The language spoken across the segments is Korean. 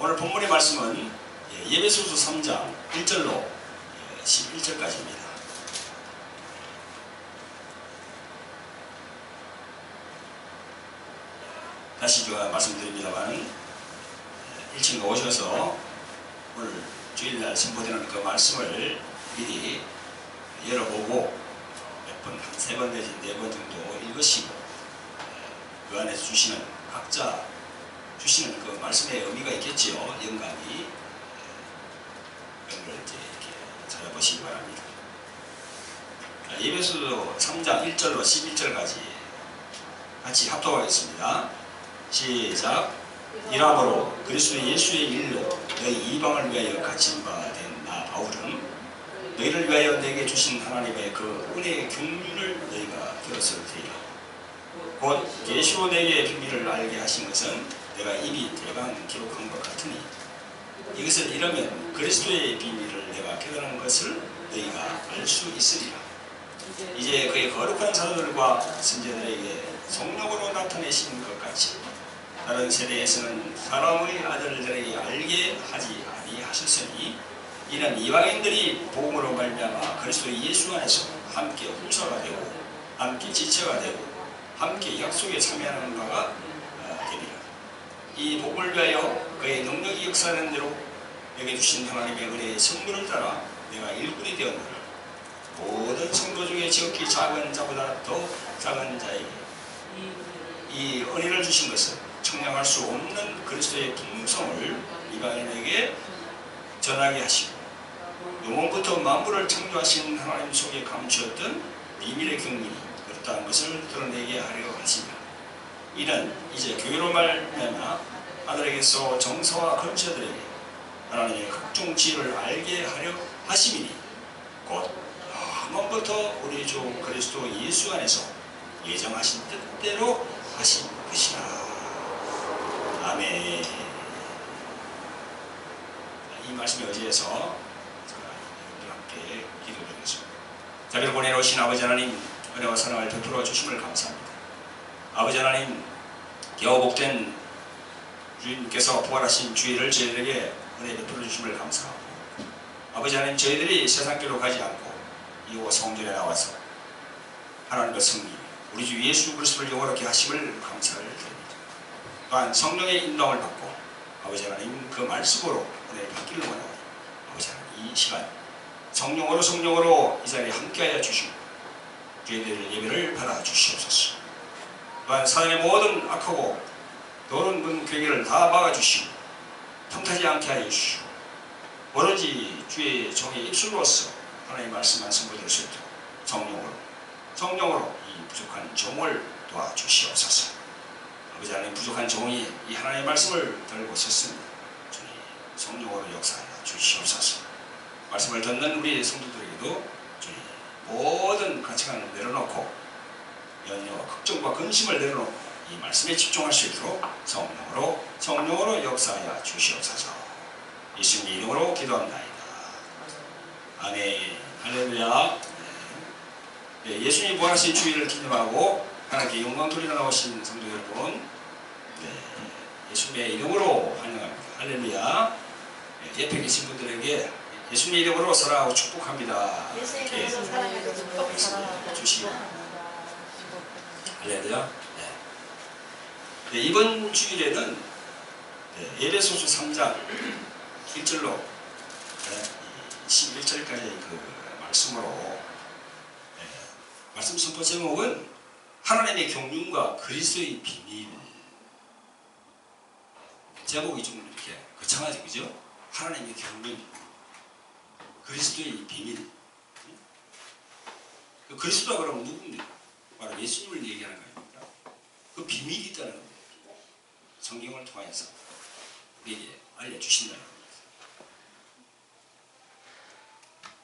오늘 본문의 말씀은 에베소서 3장 1절로 11절까지입니다. 다시 제가 말씀드립니다만 1층에 오셔서 오늘 주일날 선포되는 그 말씀을 미리 열어보고 몇 번, 한 3번 내지 4번 정도 읽으시고 그 안에서 주시는 각자 주시는 그 말씀의 의미가 있겠지요. 영감이 그런 걸 이제 이렇게 찾아보시기 바랍니다. 에베소서 3장 1절로 11절까지 같이 합독하겠습니다. 시작. 이러므로 그리스도 예수의 일로 너희 이방을 위하여 갇힌 바 된 나 바울은 너희를 위하여 내게 주신 하나님의 그 은혜의 경륜을 너희가 들었을 테이라. 곧 계시로 내게 비밀을 알게 하신 것은 내가 이미 대강 기록한 것 같으니 이것을 이러면 그리스도의 비밀을 내가 깨달은 것을 너희가 알 수 있으리라. 이제 그의 거룩한 사도들과 선지자들에게 성령으로 나타내신 것 같이 다른 세대에서는 사람의 아들들에게 알게 하지 아니하셨으니 이는 이방인들이 복음으로 말미암아 그리스도 예수 안에서 함께 후사가 되고 함께 지체가 되고 함께 약속에 참여하는 바가 되리라. 이 복을 위하여 그의 능력이 역사하는 대로 내게 주신 하나님의 은혜의 선물을 따라 내가 일꾼이 되었노라. 모든 성도 중에 지극히 작은 자보다 더 작은 자에게 이 은혜를 주신 것은 청량할 수 없는 그리스도의 풍성을 이방인에게 전하게 하시고 영원부터 만물을 창조하신 하나님 속에 감추었던 비밀의 경륜이 그렇다는 것을 드러내게 하려 하시며 이는 이제 교회로 말미암아 아들에게서 정사와 권세들에게 하나님의 각종 지혜를 알게 하려 하심이니 곧 한번부터 우리 주 그리스도 예수 안에서 예정하신 뜻대로 하신 것이라. 아멘. 이 말씀에 의지해서 제가 여러분들 함께 기도드리겠습니다. 자비를 보내놓으신 아버지 하나님, 은혜와 사랑을 베풀어 주심을 감사합니다. 아버지 하나님, 겨우 복된 주님께서 부활하신 주일을 저희들에게 은혜 베풀어 주심을 감사하고, 아버지 하나님, 저희들이 세상길로 가지 않고 이곳 성전에 나와서 하나님과 성님, 우리 주 예수 그리스도를 영원하게 하심을 감사를 드립니다. 또한 성령의 인도함을 받고 아버지 하나님 그 말씀으로 은혜를 받기를 원하오니 아버지 하나님 이 시간 성령으로 이 자리에 함께하여 주시고 저희들의 예배를 받아 주시옵소서. 또한 사단의 모든 악하고 더러운 그 괴계를 다 막아주시고 탐타지 않게 하여 주시고 오로지 주의 종의 입술로서 하나님의 말씀만 선포될 수 있도록 성령으로 이 부족한 종을 도와주시옵소서. 아버지 하나님 부족한 종이 이 하나님의 말씀을 들고 섰습니다. 주님 성령으로 역사하여 주시옵소서. 말씀을 듣는 우리 성도들에게도 주님 모든 가치관을 내려놓고 연려와 걱정과 근심을 내려놓고 이 말씀에 집중할 수 있도록 성령으로 역사하여 주시옵소서. 예수님의 이름으로 기도합나이다. 아멘. 할렐루야. 네, 예수님이 부활하신 주일을 기념하고 하나님께 영광 돌리러 나오신 성도 여러분, 예수님의 이름으로 환영합니다. 할렐루야. 옆에 계신 분들에게 예수님의 이름으로 사랑하고 축복합니다. 예수님의 이름으로 사랑하고 축복합니다. 주시고 할렐루야. 네, 이번 주일에는 에베소서 3장 1절로 11절까지의 그 말씀으로 말씀 선포 제목은 하나님의 경륜과 그리스도의 비밀. 제목이 좀 이렇게 거창하죠, 그죠? 하나님의 경륜, 그리스도의 비밀. 그 그리스도가 그러면 누굽니까? 바로 예수님을 얘기하는 거입니다. 그 비밀이 있다는 겁니다. 성경을 통해서 우리에게 알려주신다는 겁니다.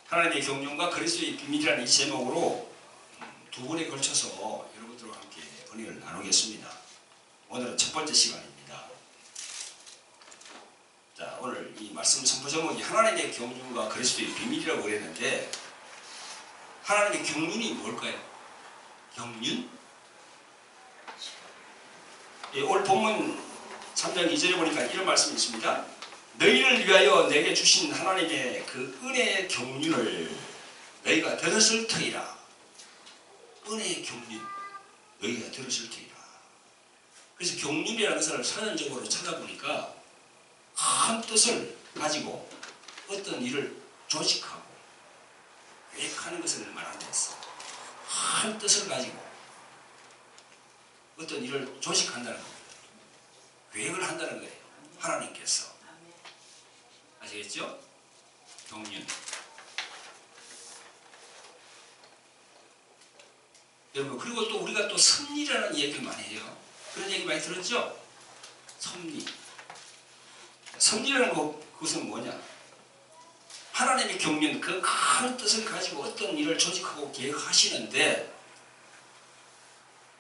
하나님의 경륜과 그리스도의 비밀이라는 이 제목으로 두 번에 걸쳐서 여러분들과 함께 은혜를 나누겠습니다. 오늘은 첫 번째 시간입니다. 자, 오늘 이 말씀 선포 제목이 하나님의 경륜과 그리스도의 비밀이라고 그랬는데 하나님의 경륜이 뭘까요? 경륜? 오늘 본문 3장 2절에 보니까 이런 말씀이 있습니다. 너희를 위하여 내게 주신 하나님의 그 은혜의 경륜을 너희가 들었을 터이라. 은혜의 경륜 너희가 들었을 터이라. 그래서 경륜이라는 것을 선언적으로 찾아보니까 큰 뜻을 가지고 어떤 일을 조직하고 계획하는 것을 말한다 했어. 큰 뜻을 가지고 어떤 일을 조직한다는 겁니다. 계획을 한다는 거예요. 하나님께서. 아시겠죠? 경륜. 여러분, 그리고 또 우리가 또 섭리라는 얘기를 많이 해요. 그런 얘기 많이 들었죠? 섭리. 섭리라는 그것은 뭐냐? 하나님의 경륜, 그 큰 뜻을 가지고 어떤 일을 조직하고 계획하시는데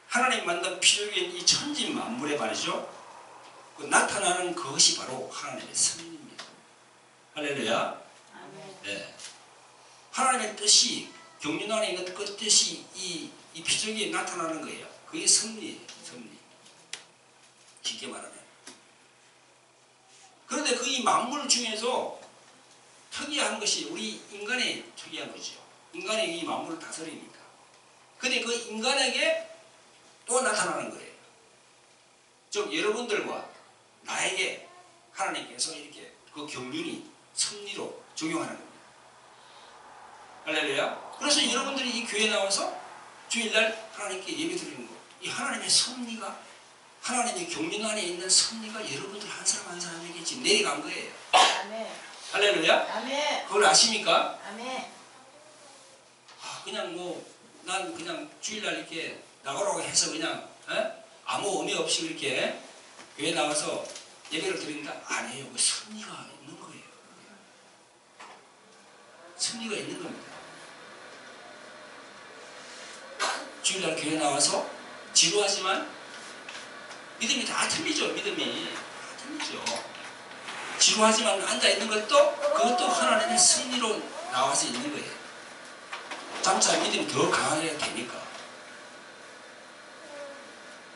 하나님 만든 피조계인 이 천지 만물에 말이죠. 그 나타나는 그것이 바로 하나님의 섭리입니다. 할렐루야. 네. 하나님의 뜻이 경륜 안에 있는 그 뜻이 이 피조계에 나타나는 거예요. 그게 섭리예요. 섭리. 깊게 말하면. 그런데 그 이 만물 중에서 특이한 것이 우리 인간의 특이한 거죠. 인간의 이 만물을 다스리니까. 근데 그 인간에게 또 나타나는 거예요. 즉 여러분들과 나에게 하나님께서 이렇게 그 경륜이 섭리로 적용하는 겁니다. 할렐루야. 그래서 여러분들이 이 교회에 나와서 주일날 하나님께 예배 드리는 거, 이 하나님의 섭리가, 하나님의 경륜 안에 있는 섭리가 여러분들 한 사람 한 사람에게 지금 내려간 거예요. 아멘. 할렐루야. 아멘. 그걸 아십니까? 아멘. 그냥 난 그냥 주일날 이렇게 나가라고 해서 그냥 아무 의미 없이 이렇게 교회 나와서 예배를 드린다? 아니에요. 그 섭리가 있는 거예요. 섭리가 있는 겁니다. 주일날 교회 나와서 지루하지만 믿음이 다 틀리죠. 믿음이 다 틀리죠. 지루하지만 앉아있는 것도 그것도 하나님의 섭리로 나와서 있는 거예요. 점차 믿음이 더 강하게 되니까.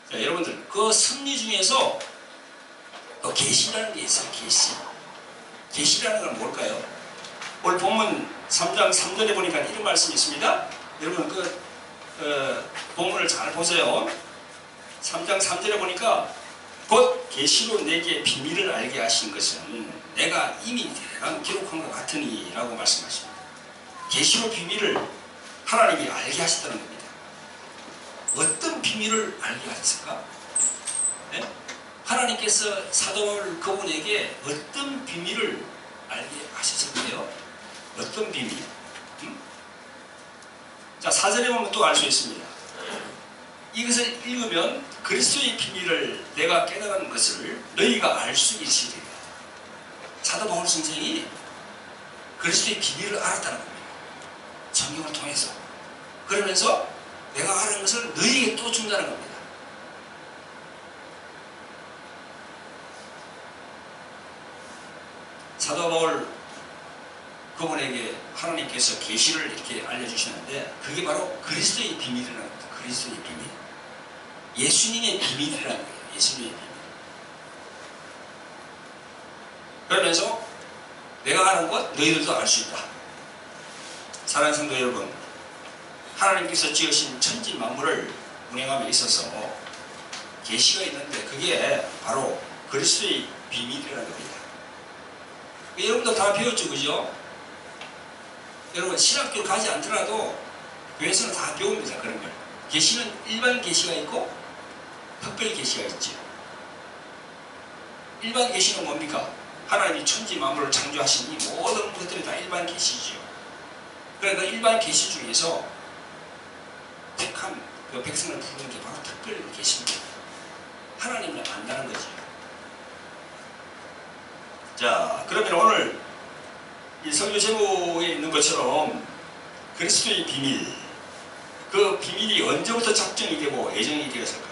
자, 여러분들 그 섭리 중에서 또 계시라는 게 있어요. 계시라는 건 뭘까요? 오늘 본문 3장 3절에 보니까 이런 말씀이 있습니다. 여러분 본문을 잘 보세요. 3장 3절에 보니까 곧 계시로 내게 비밀을 알게 하신 것은 내가 이미 대강 기록한 것 같으니 라고 말씀하십니다. 계시로 비밀을 하나님이 알게 하셨다는 겁니다. 어떤 비밀을 알게 하셨을까? 네? 하나님께서 사도 바울 그분에게 어떤 비밀을 알게 하셨을까요? 어떤 비밀? 자, 4절에 보면 또 알 수 있습니다. 이것을 읽으면 그리스도의 비밀을 내가 깨달은 것을 너희가 알 수 있으리라. 사도 바울 선생이 그리스도의 비밀을 알았다는 겁니다. 성경을 통해서. 그러면서 내가 아는 것을 너희에게 또 준다는 겁니다. 사도 바울 그분에게 하나님께서 계시를 이렇게 알려주시는데 그게 바로 그리스도의 비밀이라는 겁니다. 그리스도의 비밀. 예수님의 비밀이라는 거예요. 예수님의 비밀. 그러면서 내가 아는 것 너희들도 알 수 있다. 사랑하는 성도 여러분, 하나님께서 지으신 천지 만물을 운행함에 있어서 계시가 있는데 그게 바로 그리스도의 비밀이라는 겁니다. 여러분도 다 배웠죠, 그죠? 여러분 신학교를 가지 않더라도 교회에서는 다 배웁니다. 그런 걸. 계시는 일반 계시가 있고 특별 계시가 있죠. 일반 계시는 뭡니까? 하나님이 천지 만물을 창조하신 이 모든 것들이 다 일반 계시죠. 그러니까 일반 계시 중에서 택한 그 백성을 부르는 게 바로 특별 계시입니다. 하나님을 안다는 거죠. 자, 그러면 오늘 이 설교 제목에 있는 것처럼 그리스도의 비밀, 그 비밀이 언제부터 작정이 되고 예정이 되었을까요?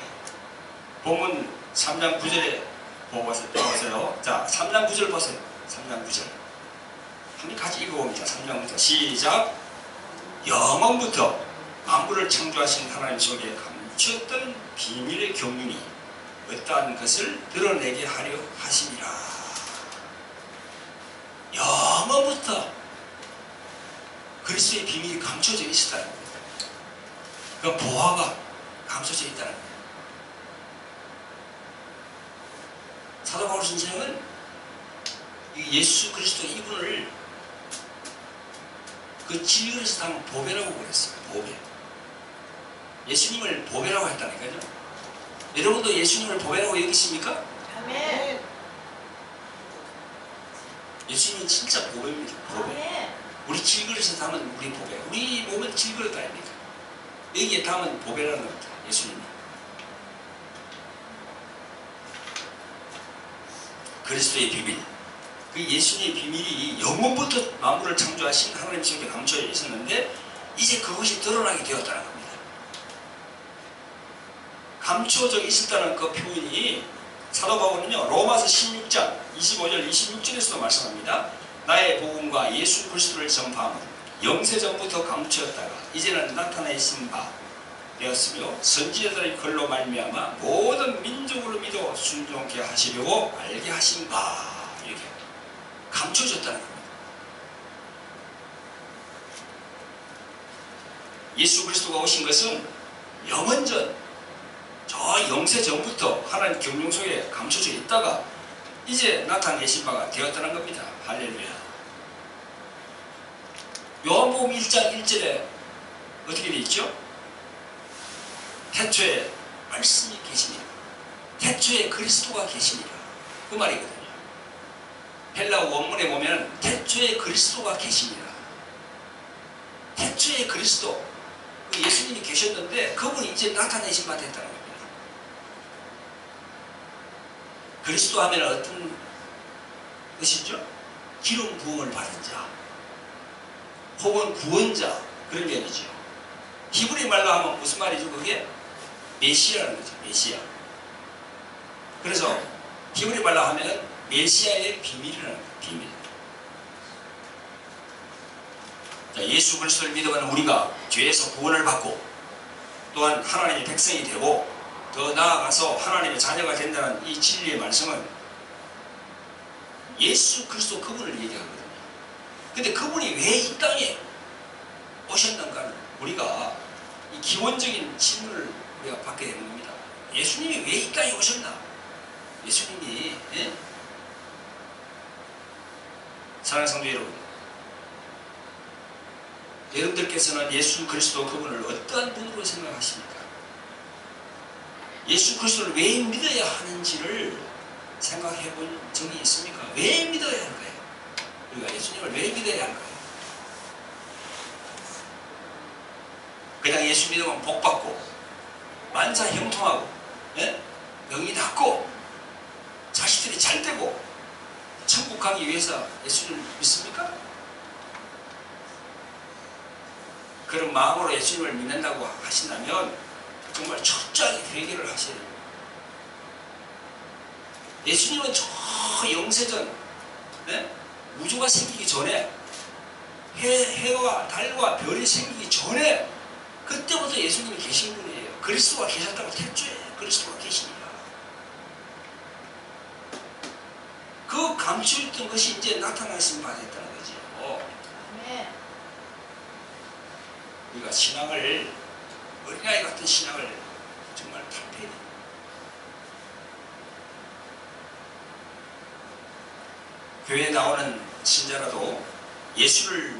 본문 3장 9절에 보세요. 자, 3장 9절 보세요. 3장 9절. 한번 같이 읽어봅니다. 3장 9절. 시작. 영원부터 만물을 창조하신 하나님 속에 감추었던 비밀의 경륜이 어떠한 것을 드러내게 하려 하심이라. 영원부터 그리스도의 비밀이 감춰져 있었다는 겁니다. 그 보화가 감춰져 있다는 겁니다. 사도 바울 선생은 예수 그리스도 이분을 그 질그릇에서 담은 보배라고 그랬어요. 보배. 예수님을 보배라고 했다니까요. 여러분도 예수님을 보배라고 여기십니까? 아멘. 예수님은 진짜 보배입니다. 보배. 아멘. 우리 질그릇에서 담은 우리 보배. 우리 몸은 질그릇 아닙니까? 여기에 담은 보배라는 겁니다. 예수님이. 그리스도의 비밀. 그 예수님의 비밀이 영원부터 만물을 창조하신 하나님 속에 감춰져 있었는데 이제 그것이 드러나게 되었다는 겁니다. 감춰져 있었다는 그 표현이 사도 바울은요 로마서 16장 25절 26절에서도 말씀합니다. 나의 복음과 예수 그리스도를 전파함은 영세전부터 감추었다가 이제는 나타내신 바 되었으며 선지자들의 글로 말미암아 모든 민족으로 믿어 순종케 하시려고 알게 하신 바. 이렇게 감춰졌다는 겁니다. 예수 그리스도가 오신 것은 영원전 저 영세 전부터 하나님 경륜 속에 감춰져 있다가 이제 나타내신 바가 되었다는 겁니다. 할렐루야. 요한복음 1장 1절에 어떻게 되어 있죠? 태초에 말씀이 계시니라. 태초에 그리스도가 계시니라. 그 말이거든요. 헬라 원문에 보면 태초에 그리스도가 계시니라. 태초에 그리스도, 그 예수님이 계셨는데 그분이 이제 나타내신 바 됐다는 겁니다. 그리스도 하면 어떤 것이죠? 기름 부음을 받은 자 혹은 구원자 그런 면이죠. 히브리 말로 하면 무슨 말이죠? 그게 메시아라는 거죠. 메시아. 그래서 히브리 말로 하면 메시아의 비밀이라는 거예요. 비밀. 자, 예수 그리스도를 믿으면 우리가 죄에서 구원을 받고 또한 하나님의 백성이 되고 더 나아가서 하나님의 자녀가 된다는 이 진리의 말씀은 예수 그리스도 그분을 얘기하거든요. 근데 그분이 왜 이 땅에 오셨는가를 우리가 이 기본적인 질문을 우리가 받게 되는 겁니다. 예수님이 왜 이 땅에 오셨나? 예수님이 사랑하는 성도 여러분, 여러분들께서는 예수 그리스도 그분을 어떠한 분으로 생각하십니까? 예수 그리스도를 왜 믿어야 하는지를 생각해 본 적이 있습니까? 왜 믿어야 할까요? 우리가 예수님을 왜 믿어야 할까요? 그냥 예수 믿으면 복받고 만사 형통하고 병이 낫고 자식들이 잘 되고 천국 가기 위해서 예수님을 믿습니까? 그런 마음으로 예수님을 믿는다고 하신다면 정말 철저하게 회개를 하셔야 됩니다. 예수님은 저 영세전 우주가 생기기 전에 해와 달과 별이 생기기 전에 그때부터 예수님이 계신 분이에요. 그리스도가 계셨다고 태초에 그리스도가 계시니까 그 감추었던 것이 이제 나타나신 바 됐다는 거죠. 우리가 신앙을 어린아이 같은 신앙을 정말 탈피해야 됩니다. 교회에 나오는 신자라도 예수를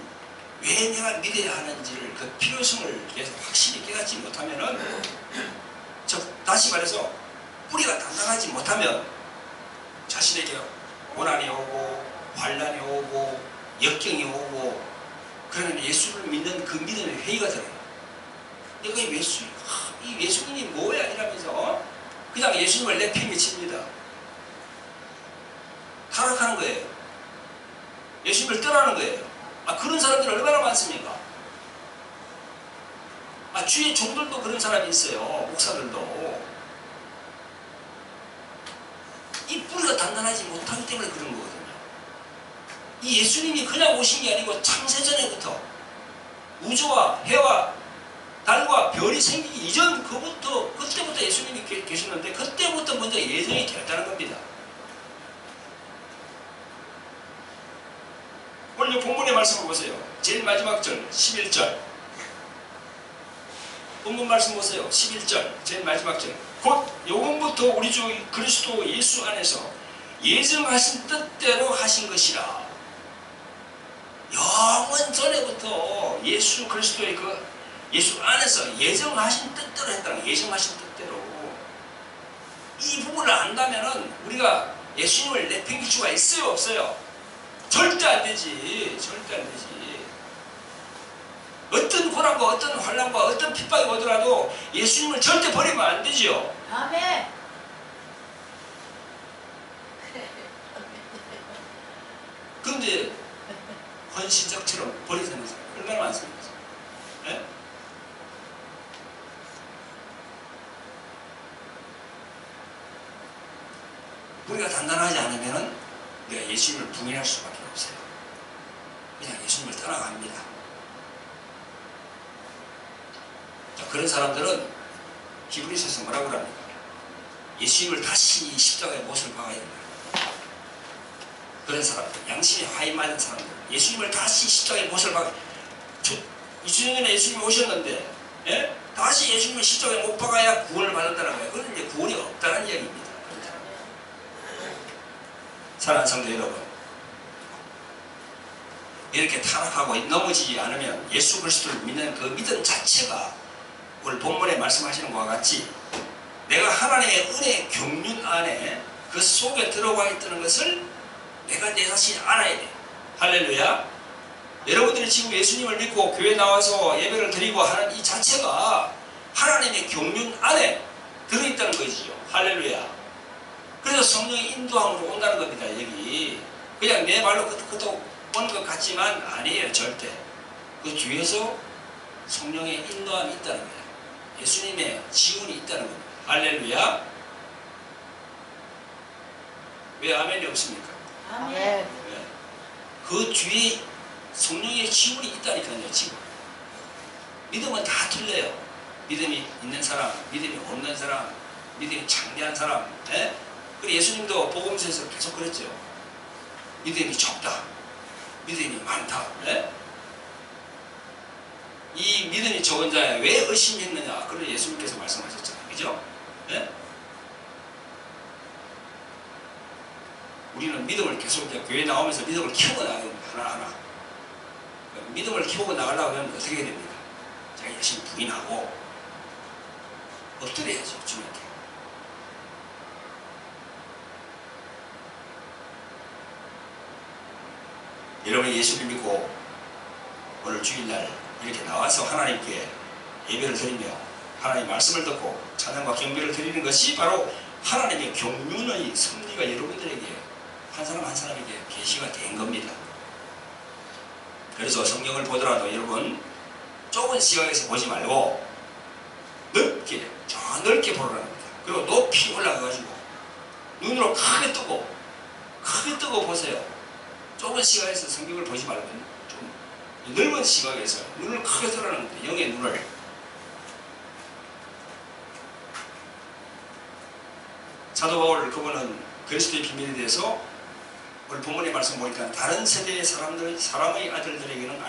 왜 내가 믿어야 하는지를 그 필요성을 계속 확실히 깨닫지 못하면은 다시 말해서 뿌리가 단단하지 못하면 자신에게 고난이 오고 환난이 오고 역경이 오고 그러면 예수를 믿는 그 믿음의 회의가 들어요. 내가 이 예수님이 뭐야 이러면서 그냥 예수님을 내팽개칩니다. 타락하는 거예요. 예수님을 떠나는 거예요. 그런 사람들이 얼마나 많습니까? 주위에 종들도 그런 사람이 있어요. 목사들도. 이 뿌리가 단단하지 못하기 때문에 그런 거거든요. 이 예수님이 그냥 오신 게 아니고 창세전에부터 우주와 해와 달과 별이 생기기 이전 그때부터 예수님이 계셨는데 그때부터 먼저 예정이 되었다는 겁니다. 말씀을 보세요. 제일 마지막 절 11절. 본문 말씀 보세요. 11절 제일 마지막 절. 곧 요금부터 우리 주 그리스도 예수 안에서 예정하신 뜻대로 하신 것이라. 영원 전에부터 예수 그리스도의 그 예수 안에서 예정하신 뜻대로 했다는 거예요. 예정하신 뜻대로. 이 부분을 안다면은 우리가 예수님을 내팽길 수가 있어요, 없어요? 절대 안 되지. 절대 안 되지. 어떤 고난과 어떤 환난과 어떤 핍박이 오더라도 예수님을 절대 버리면 안 되지요. 아멘. 그런데 헌신적처럼 버리는 사람 얼마나 많습니까? 네? 우리가 단단하지 않으면 우리가 예수님을 부인할 수밖에 없어요. 그냥 예수님을 떠나갑니다. 자, 그런 사람들은 히브리서에서 뭐라고 합니까? 예수님을 다시 십자가의 못을 박아야 된다. 그런 사람들, 양심에 화인 맞은 사람들, 예수님을 다시 십자가의 못을 박아야 된다. 2000년 전에 예수님이 오셨는데, 예? 다시 예수님을 십자가에 못 박아야 구원을 받는다는 거예요. 그건 이제 구원이 없다는 이야기입니다. 사랑하는 성도 여러분, 이렇게 타락하고 넘어지지 않으면 예수 그리스도를 믿는 그 믿음 자체가 오늘 본문에 말씀하시는 것과 같이 내가 하나님의 은혜 경륜 안에 그 속에 들어가 있다는 것을 내가 내 자신이 알아야 돼. 할렐루야. 여러분들이 지금 예수님을 믿고 교회 나와서 예배를 드리고 하는 이 자체가 하나님의 경륜 안에 들어있다는 것이죠. 할렐루야. 그래서 성령의 인도함으로 온다는 겁니다. 여기 그냥 내 말로 그것도 오는 것 같지만 아니에요. 절대. 그 뒤에서 성령의 인도함이 있다는 거예요. 예수님의 지원이 있다는 겁니다. 할렐루야. 왜 아멘이 없습니까? 아멘. 네. 그 뒤에 성령의 지원이 있다니까요. 지금 믿음은 다 틀려요. 믿음이 있는 사람, 믿음이 없는 사람, 믿음이 창대한 사람. 네? 그리고 예수님도 복음서에서 계속 그랬죠. 믿음이 적다, 믿음이 많다. 네? 이 믿음이 적은 자에 왜 의심했느냐? 그걸 예수님께서 말씀하셨잖아요. 그죠? 네? 우리는 믿음을 계속 교회 나오면서 믿음을 키우고 나가야 됩니다. 하나하나. 믿음을 키우고 나가려고 하면 어떻게 해야 됩니까? 자기 열심히 부인하고 엎드려야죠. 주님께. 여러분이 예수를 믿고 오늘 주일날 이렇게 나와서 하나님께 예배를 드리며 하나님의 말씀을 듣고 찬양과 경배를 드리는 것이 바로 하나님의 경륜의 섭리가 여러분들에게 한 사람 한 사람에게 계시가 된 겁니다. 그래서 성경을 보더라도 여러분 좁은 시각에서 보지 말고 넓게, 저 넓게 보라는 겁니다. 그리고 높이 올라가가지고 눈으로 크게 뜨고 보세요. 좁은 시각에서 성경을 보지 말고 좀 넓은 시각에서 눈을 크게 뜨라는 겁니다. 영의 눈을. 사도 바울 그분은 그리스도의 비밀에 대해서 오늘 본문의 말씀 보니까 다른 세대의 사람의 아들들에게는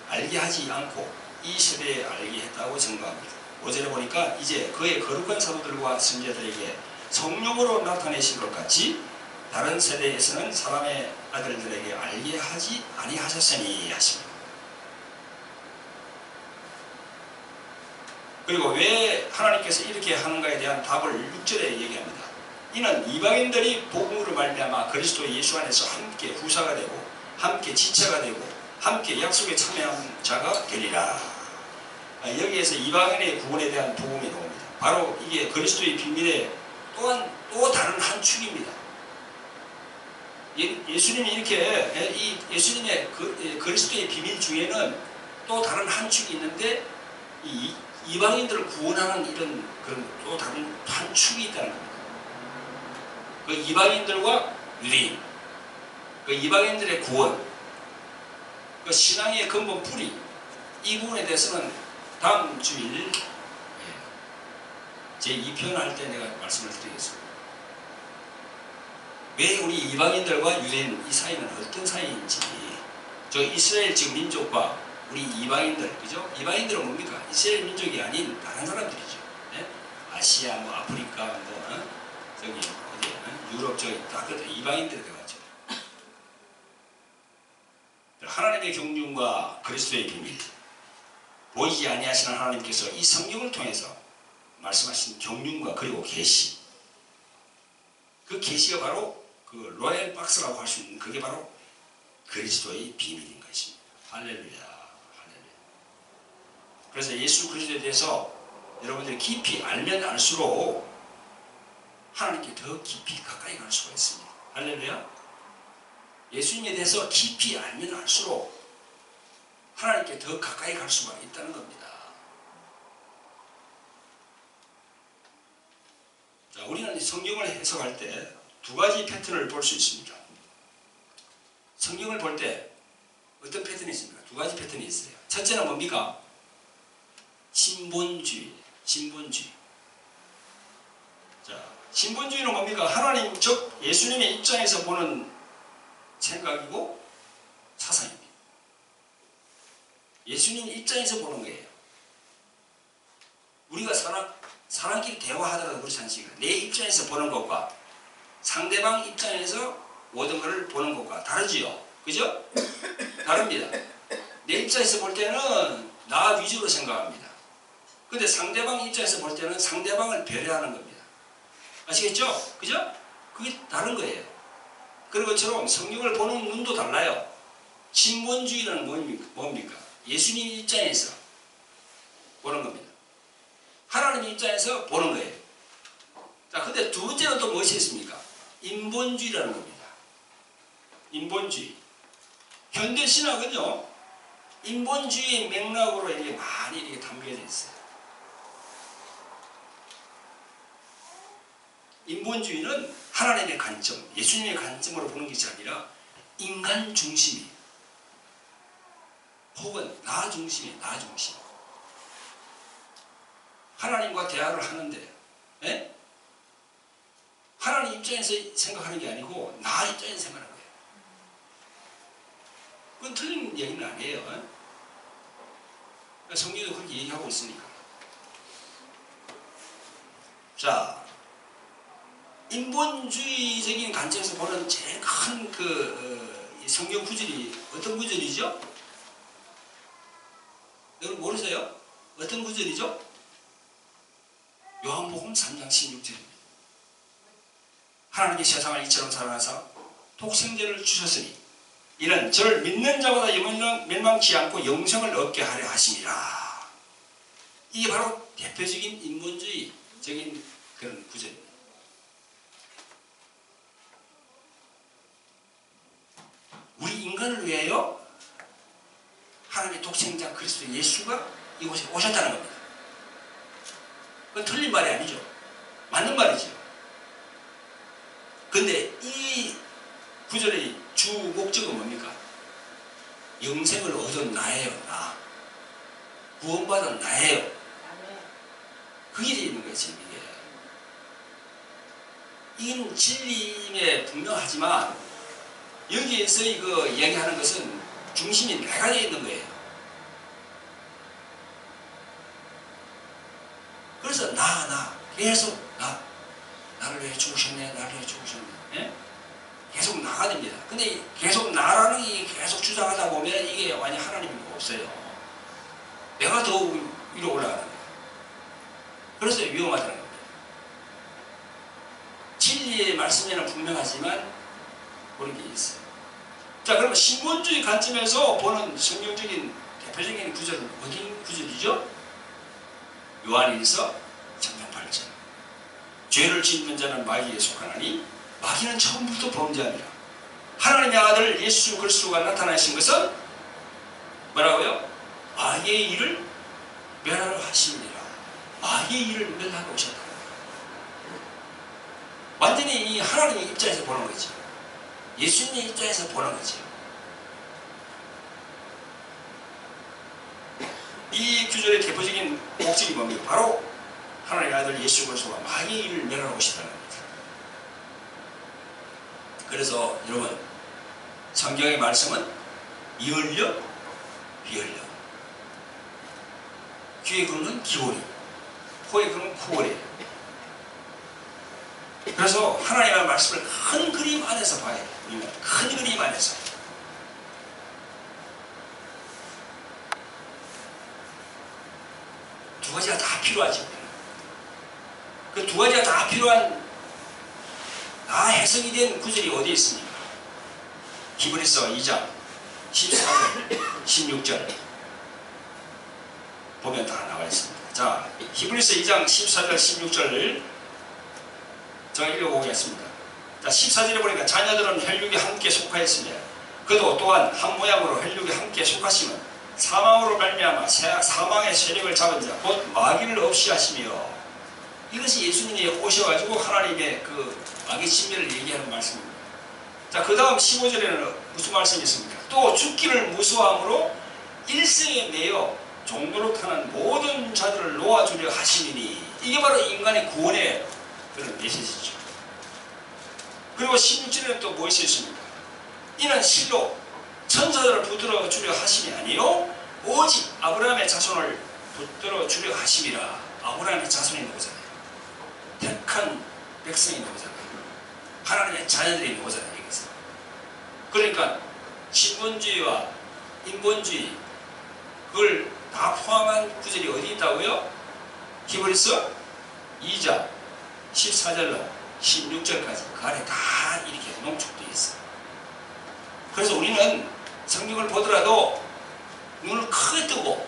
알게 하지 않고 이 세대에 알게 했다고 증거합니다. 5절에 보니까 이제 그의 거룩한 사도들과 선지자들에게 성령으로 나타내신 것 같이 다른 세대에서는 사람의 아들들에게 알게 하지 아니하셨으니 하십니다. 그리고 왜 하나님께서 이렇게 하는가에 대한 답을 6절에 얘기합니다. 이는 이방인들이 복음으로 말미암아 그리스도 예수 안에서 함께 후사가 되고 함께 지체가 되고 함께 약속에 참여한 자가 되리라. 여기에서 이방인의 구원에 대한 복음이 나옵니다. 바로 이게 그리스도의 비밀의 또한 또 다른 한 축입니다. 예수님이 이렇게 이 예수님의 그리스도의 비밀 중에는 또 다른 한 축이 있는데 이 이방인들을 구원하는 이런 그런 또 다른 한 축이 있다는 겁니다. 그 이방인들과 유대인, 그 이방인들의 구원, 그 신앙의 근본 뿌리, 이 부분에 대해서는 다음 주일 제 2편 할 때 내가 말씀을 드리겠습니다. 왜 우리 이방인들과 유대인 이 사이는 어떤 사이인지 저 이스라엘 지금 민족과 우리 이방인들, 그죠? 이방인들은 뭡니까? 이스라엘 민족이 아닌 다른 사람들이죠. 네? 아시아, 뭐 아프리카, 뭐 저기 어디 유럽 저기 다 이방인들이 돼가지고 하나님의 경륜과 그리스도의 비밀, 보이지 아니하시는 하나님께서 이 성경을 통해서 말씀하신 경륜과 그리고 계시, 그 계시가 바로 그 로얄 박스라고 할 수 있는 그게 바로 그리스도의 비밀인 것입니다. 할렐루야, 할렐루야. 그래서 예수 그리스도에 대해서 여러분들이 깊이 알면 알수록 하나님께 더 깊이 가까이 갈 수가 있습니다. 할렐루야. 예수님에 대해서 깊이 알면 알수록 하나님께 더 가까이 갈 수가 있다는 겁니다. 자, 우리는 성경을 해석할 때 두 가지 패턴을 볼 수 있습니다. 성경을 볼 때 어떤 패턴이 있습니까? 두 가지 패턴이 있어요. 첫째는 뭡니까? 신본주의. 신본주의. 자, 신본주의는 뭡니까? 하나님, 즉 예수님의 입장에서 보는 생각이고 사상입니다. 예수님 입장에서 보는 거예요. 우리가 사람끼리 대화하다가 그렇지 않습니까? 내 입장에서 보는 것과 상대방 입장에서 모든 것을 보는 것과 다르지요. 그죠? 다릅니다. 내 입장에서 볼 때는 나 위주로 생각합니다. 근데 상대방 입장에서 볼 때는 상대방을 배려하는 겁니다. 아시겠죠? 그죠? 그게 다른 거예요. 그런 것처럼 성경을 보는 눈도 달라요. 신본주의는 뭡니까? 예수님 입장에서 보는 겁니다. 하나님 입장에서 보는 거예요. 자, 근데 두 번째는 또 무엇이 있습니까? 인본주의라는 겁니다. 인본주의. 현대 신학은요, 인본주의의 맥락으로 이렇게 많이 이렇게 담겨져 있어요. 인본주의는 하나님의 관점, 예수님의 관점으로 보는 것이 아니라 인간 중심이, 혹은 나 중심이, 나 중심. 하나님과 대화를 하는데, 에? 하나님 입장에서 생각하는 게 아니고 나 입장에서 생각하는 거예요. 그건 틀린 얘기는 아니에요. 성경도 그렇게 얘기하고 있으니까. 자, 인본주의적인 관점에서 보는 제일 큰 성경 구절이 어떤 구절이죠? 여러분 모르세요? 어떤 구절이죠? 요한복음 3장 16절입니다. 하나님께 세상을 이처럼 사랑하사 독생자를 주셨으니 이는 저를 믿는 자보다 멸망치 않고 영생을 얻게 하려 하심이라. 이게 바로 대표적인 인본주의적인 그런 구절입니다. 우리 인간을 위하여 하나님의 독생자 그리스도 예수가 이곳에 오셨다는 겁니다. 그건 틀린 말이 아니죠. 맞는 말이죠. 근데 이 구절의 주 목적은 뭡니까? 영생을 얻은 나예요. 나. 구원받은 나예요. 그게 되어 있는 거예요. 지금 이게 진리임에 분명하지만 여기에서 이거 이야기하는 것은 중심이 내가 되어 있는 거예요. 그래서 계속 나를 위해 죽으셨네, 나를 위해 죽으셨네. 예? 계속 나가 됩니다. 근데 계속 나라는 게 계속 주장하다 보면 이게 완전 하나님이 없어요. 내가 더 위로 올라가는 거예요. 그래서 위험하다는 겁니다. 진리의 말씀에는 분명하지만 그런 게 있어요. 자, 그러면 신본주의 관점에서 보는 성경적인 대표적인 구절은 어디 구절이죠? 요한일서 3장 8절. 죄를 짓는 자는 마귀에 속하나니 마귀는 처음부터 범죄합니다. 하나님의 아들 예수 그리스도가 나타나신 것은 뭐라고요? 마귀의 일을 멸하러 하십니다. 마귀의 일을 멸하러 오셨다. 완전히 이 하나님의 입장에서 보는 거죠. 예수님의 입장에서 보는 거죠. 이 구절의 대표적인 목적이 뭡니까? 바로 하나님의 아들 예수 그리스도가 마귀의 일을 멸하러 오시다는 겁니다. 그래서 여러분 성경의 말씀은 이을려 비을려. 귀에 그러는 기울이, 코에 그러는 코골이. 그래서 하나님의 말씀을 큰 그림 안에서 봐야 돼요. 우리는 큰 그림 안에서. 두 가지가 다 필요하지. 그 두 가지가 다 필요한 다 해석이 된 구절이 어디에 있습니까? 히브리서 2장 14절 16절 보면 다 나와 있습니다. 자, 히브리서 2장 14절 16절을 제가 읽어보겠습니다. 자, 14절에 보니까 자녀들은 혈육에 함께 속하였으며 그도 또한 한 모양으로 혈육에 함께 속하시면 사망으로 말미암아 사망의 세력을 잡은 자 곧 마귀를 없이 하시며. 이것이 예수님이 오셔가지고 하나님의 그 마귀 진멸을 얘기하는 말씀입니다. 자, 그 다음 15절에는 무슨 말씀이 있습니까? 또 죽기를 무서워함으로 일생에 매여 종로로 타는 모든 자들을 놓아주려 하시니. 이게 바로 인간의 구원의 그런 메시지죠. 그리고 16절에는 또 무엇이 있습니까? 이는 실로 천사들을 붙들어 주려 하심이 아니요 오직 아브라함의 자손을 붙들어 주려 하심이라. 아브라함의 자손이 누구잖아요? 택한 백성이 누구잖아요? 하나님의 자녀들이 누구잖아요? 여기서. 그러니까 신본주의와 인본주의 그걸 다 포함한 구절이 어디 있다고요? 히브리서 2장 14절로 16절까지 그 안에 다 이렇게 농축되어 있어요. 그래서 우리는 성경을 보더라도 눈을 크게 뜨고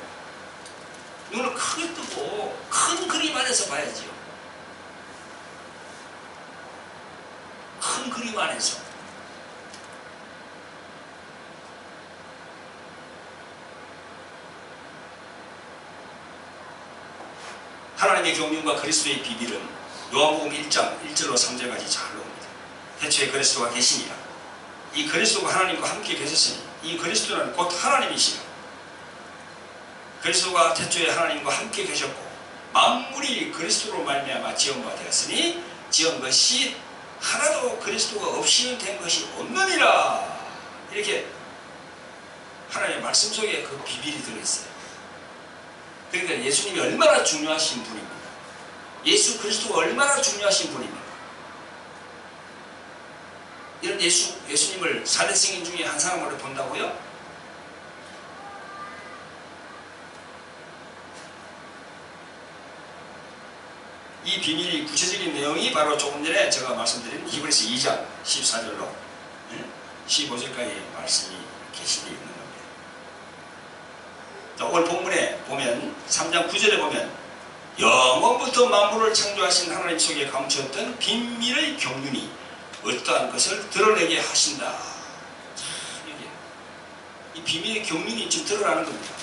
큰 그림 안에서 봐야지요. 큰 그림 안에서. 하나님의 경륜과 그리스도의 비밀은 요한복음 1장 1절로 3절까지 잘 나옵니다. 태초에 그리스도가 계시니라. 이 그리스도가 하나님과 함께 계셨으니 이 그리스도는 곧 하나님이시라. 그리스도가 태초에 하나님과 함께 계셨고 만물이 그리스도로 말미암아 지은 바 되었으니 지은 것이 하나도 그리스도가 없이는 된 것이 없느니라. 이렇게 하나님의 말씀 속에 그 비밀이 들어있어요. 그러니까 예수님이 얼마나 중요하신 분입니다. 예수 그리스도가 얼마나 중요하신 분입니다. 이런 예수님을 사대승인 중에 한 사람으로 본다고요? 이 비밀이 구체적인 내용이 바로 조금 전에 제가 말씀드린 히브리서 2장 14절로 15절까지 말씀이 게시되어 있는 겁니다. 자, 오늘 본문에 보면 3장 9절에 보면 영원부터 만물을 창조하신 하나님 속에 감추었던 비밀의 경륜이 어떠한 것을 드러내게 하신다. 이 비밀의 경륜이 지금 드러나는 겁니다.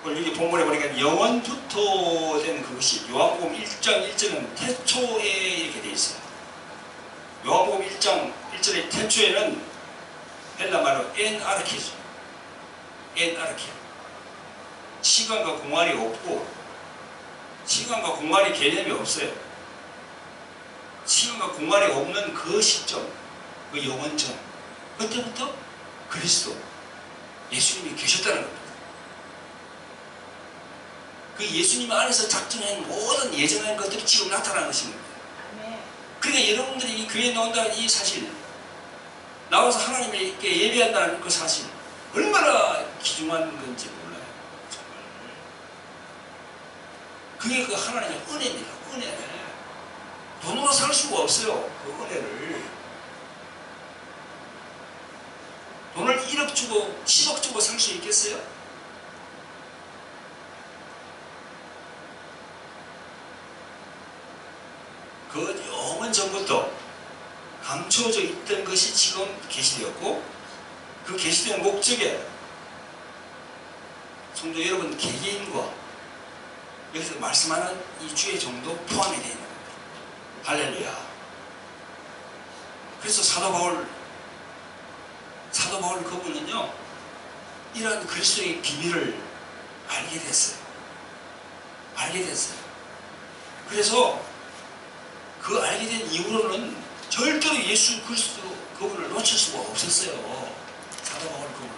여기 본문에 보니까 영원부터 된 그것이 요한복음 1장 1절은 태초에 이렇게 되어 있어요. 요한복음 1장 1절의 태초에는 헬라말로 엔 아르키죠. 엔 아르키. 시간과 공간이 없고 시간과 공간의 개념이 없어요. 시간과 공간이 없는 그 시점, 그 영원점, 그때부터 그리스도 예수님이 계셨다는 겁니다. 그 예수님 안에서 작정한 모든 예정한 것들이 지금 나타나는 것입니다. 그러니까 여러분들이 이 교회에 나온다는 이 사실, 나와서 하나님께 예배한다는 그 사실, 얼마나 귀중한 건지 몰라요. 정말. 그게 그 하나님의 은혜입니다. 은혜. 돈으로 살 수가 없어요. 그 은혜를. 돈을 1억 주고 10억 주고 살 수 있겠어요? 그 영원 전부터 감추어져 있던 것이 지금 계시되었고 그 계시된 목적에 성도 여러분 개개인과 여기서 말씀하는 이 주의 정도 포함이 되어 있는 겁니다. 할렐루야. 그래서 사도 바울 그분은요 이러한 그리스도의 비밀을 알게 됐어요. 그래서 그 알게 된 이후로는 절대로 예수 그리스도 그분을 놓칠 수가 없었어요. 사도 바울 그분은.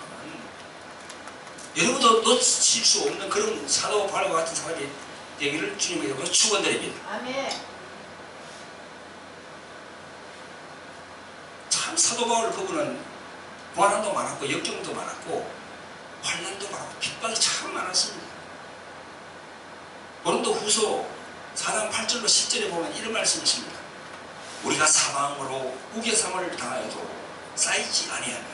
여러분도 놓칠 수 없는 그런 사도 바울과 같은 사람이 되기를 주님의 이름으로 축원드립니다. 아멘. 참 사도 바울 그분은 고난도 많았고 역경도 많았고 환난도 많았고 핍박이 참 많았습니다. 고린도 후서 4장 8절로 10절에 보면 이런 말씀이 있습니다. 우리가 사방으로 우겨삼을 당하여도 쌓이지 아니하며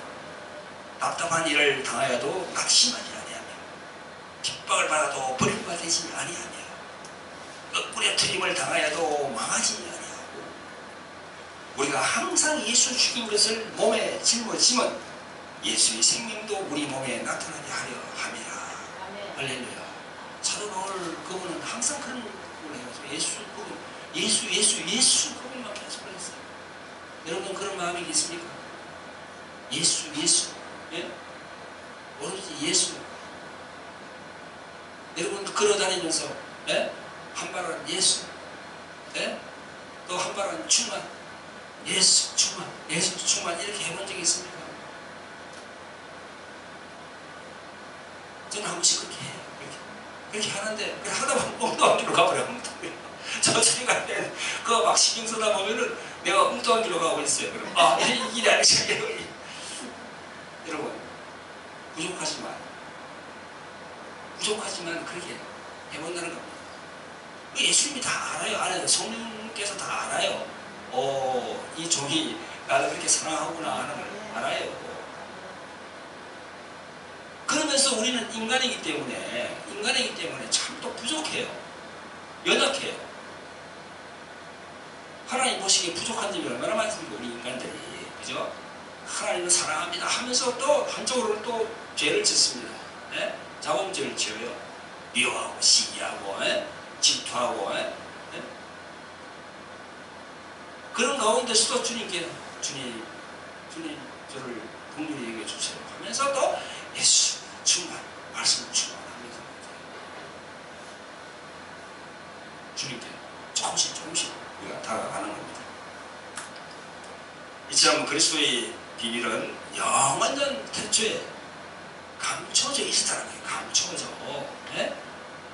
답답한 일을 당하여도 낙심하지 아니하며 핍박을 받아도 버림받지 아니하며 엇구려 트림을 당하여도 망하지 아니하고 우리가 항상 예수 죽인 것을 몸에 짊어지면 예수의 생명도 우리 몸에 나타나게 하려 함이라. 할렐루야. 사도 바울 그분은 항상 그런 걸 해가지고 예수 그분만 계속 그랬어요. 여러분 그런 마음이 있습니까? 예수 예? 오로지 예수. 여러분 걸어다니면서 예? 한 발은 예수 예? 또 한 발은 충만 예수 충만 이렇게 해본 적이 있습니까? 저는 한 번씩 그렇게 해요. 그렇게 하는데 하다 보면 엉뚱한 길로 가버려요. 천천히 갈 때는 그거 막 신경 쓰다 보면은 내가 엉뚱한 길로 가고 있어요. 그럼 이 길이 아니지. 여러분 부족하지만 그렇게 해본다는 겁니다. 예수님이 다 알아요. 안에서 성령께서 다 알아요. 이 종이 나를 그렇게 사랑하구나 하는 걸 알아요. 그러면서 우리는 인간이기 때문에 참 또 부족해요. 연약해요. 하나님 보시기에 부족한 점이 얼마나 많습니까? 우리 인간들이. 그죠? 하나님을 사랑합니다 하면서 또 한쪽으로는 또 죄를 짓습니다. 예? 자범죄를 지어요. 미워하고 시기하고 질투하고 그런 가운데서도 주님께 주님 저를 긍휼히 여겨 주세요 하면서 또 예수 충만 말씀 충만합니다. 주님께 조금씩 우리가 다가가는 겁니다. 이처럼 그리스도의 비밀은 영원전 태초에 감춰져 있었다는 거예요. 감춰져.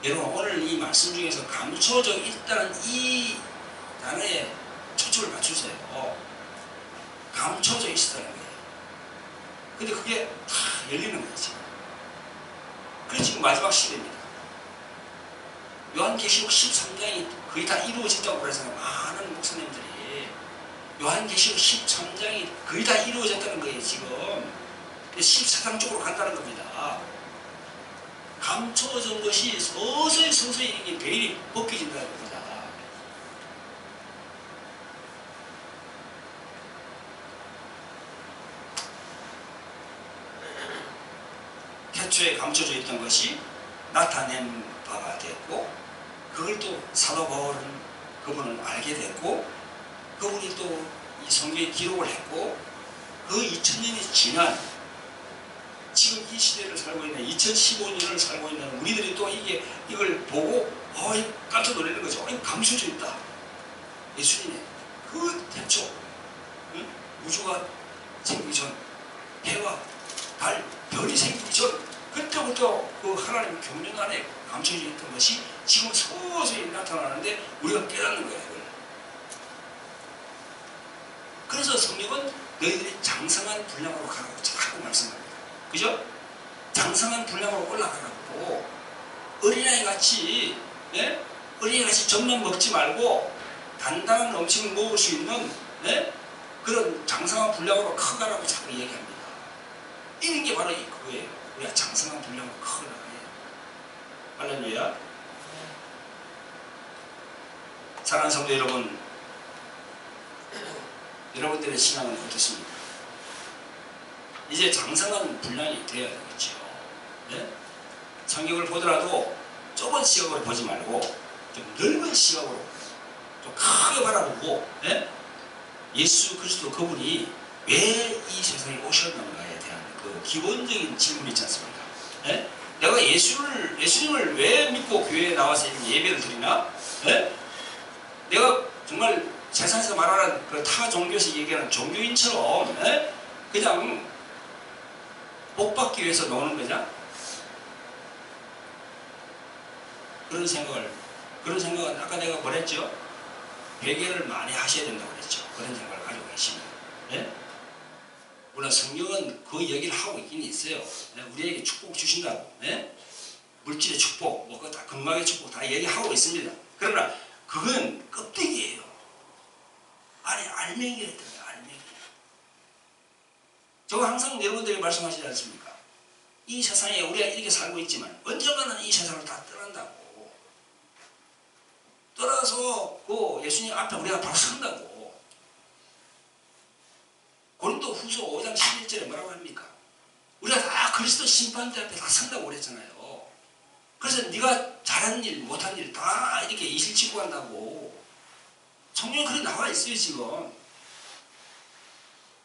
여러분 오늘 이 말씀 중에서 감춰져 있다는 이 단어에 초점을 맞추세요. 감춰져 있었다는 거예요. 근데 그게 다 열리는 거예요. 지금. 그게 지금 마지막 시대입니다. 요한계시록 13장이 거의 다 이루어진다고 그래서 많은 목사님들이 요한계시록 13장이 거의 다 이루어졌다는 거예요. 지금 14장 쪽으로 간다는 겁니다. 감춰진 것이 서서히 이게 베일이 벗겨진다는 겁니다. 태초에 감춰져 있던 것이 나타낸 바가 됐고 그걸 또 사도 바울은 그분을 알게 됐고 그분이 또 이 성경에 기록을 했고 그 2000년이 지난 지금 이 시대를 살고 있는 2015년을 살고 있는 우리들이 또 이걸 보고 깜짝 놀라는 거죠. 감춰져 있다. 예수님의 그 태초 우주가 생기기 전 해와 달, 별이 생기기 전 그때부터 그 하나님의 경륜 안에 감춰져 있던 것이 지금 서서히 나타나는데 우리가 깨닫는 거예요. 그래서 성경은 너희들이 장성한 분량으로 가라고 자꾸 말씀합니다. 그죠? 장성한 분량으로 올라가라고. 어린아이 같이 젖만 먹지 말고 단단한 음식을 먹을 수 있는 그런 장성한 분량으로 커가라고 자꾸 얘기합니다. 이런 게 바로 그거예요. 우리가 장성한 분량으로 커가라. 할렐루야. 사랑하는 성도 여러분, 여러분들의 신앙은 어떻습니까? 이제 장성한 분량이 되어야 되겠죠. 성경을 보더라도 좁은 시각으로 보지 말고 좀 넓은 시각으로 좀 크게 바라보고 예수 그리스도 그분이 왜 이 세상에 오셨는가에 대한 그 기본적인 질문이 있지 않습니까? 내가 예수님을 왜 믿고 교회에 나와서 예배를 드리나? 내가 정말 세상에서 말하는 그 타 종교에서 얘기하는 종교인처럼 그냥 복 받기 위해서 노는 거냐? 그런 생각은 아까 내가 뭐랬죠? 회개를 많이 하셔야 된다고 그랬죠. 그런 생각을 가지고 계시면. 예? 물론 성경은 그 얘기를 하고 있긴 있어요. 우리에게 축복 주신다고. 예? 물질의 축복, 뭐 다 건강의 축복 다 얘기하고 있습니다. 그러나 그건 껍데기예요. 안에 알맹이가 있다. 알맹이. 저 항상 여러분들이 말씀하시지 않습니까? 이 세상에 우리가 이렇게 살고 있지만 언젠가는 이 세상을 다 떠난다고. 떠나서 그 예수님 앞에 우리가 바로 선다고. 고린도 후서 5장 11절에 뭐라고 합니까? 우리가 다 그리스도 심판대 앞에 다 선다고 그랬잖아요. 그래서 네가 잘한 일, 못한 일 다 이렇게 이실직고한다고. 성경에 그렇게 나와 있어요 지금.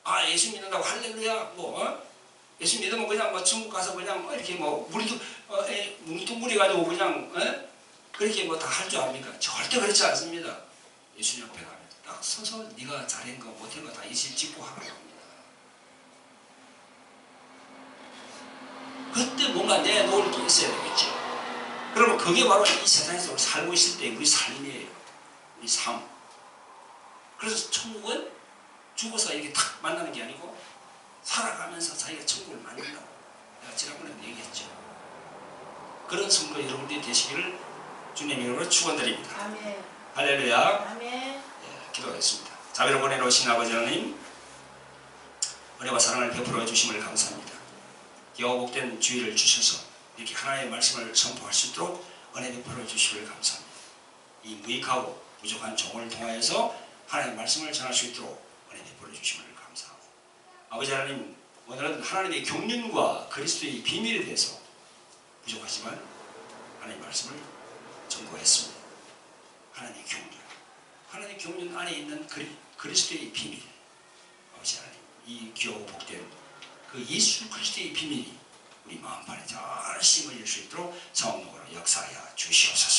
아 예수 믿는다고 할렐루야 예수 믿으면 그냥 뭐 천국 가서 그냥 이렇게 뭐 뭉뚱그려 가지고 그냥 그렇게 뭐 다 할 줄 압니까? 절대 그렇지 않습니다. 예수님 앞에 가면 딱 서서 네가 잘한 거 못한 거 다 이실직고하라고 합니다. 그때 뭔가 내놓을 게 있어야 되겠죠. 그러면 그게 바로 이 세상에서 살고 있을 때 우리 삶이에요. 우리 삶. 그래서 천국은 죽어서 이렇게 탁 만나는 게 아니고 살아가면서 자기가 천국을 만든다고 내가 지난번에도 얘기했죠. 그런 성도 여러분들이 되시기를 주님 이름으로 축원드립니다. 아멘. 할렐루야. 아멘. 예, 기도하겠습니다. 자비로 보내놓으신 아버지 하나님, 은혜와 사랑을 베풀어 주심을 감사합니다. 여호 복된 주의를 주셔서 이렇게 하나님의 말씀을 선포할 수 있도록 은혜 베풀어 주시기를 감사합니다. 이 무익하고 부족한 종을 통하여서 하나님의 말씀을 전할 수 있도록 은혜 베풀어 주심을 감사하고, 아버지 하나님, 오늘은 하나님의 경륜과 그리스도의 비밀에 대해서 부족하지만 하나님의 말씀을 전거했습니다. 하나님의 경륜 안에 있는 그리스도의 비밀, 아버지 하나님, 이 귀하고 복된 그 예수 그리스도의 비밀이 우리 마음판에 잘 심어질 수 있도록 성령으로 역사하여 주시옵소서.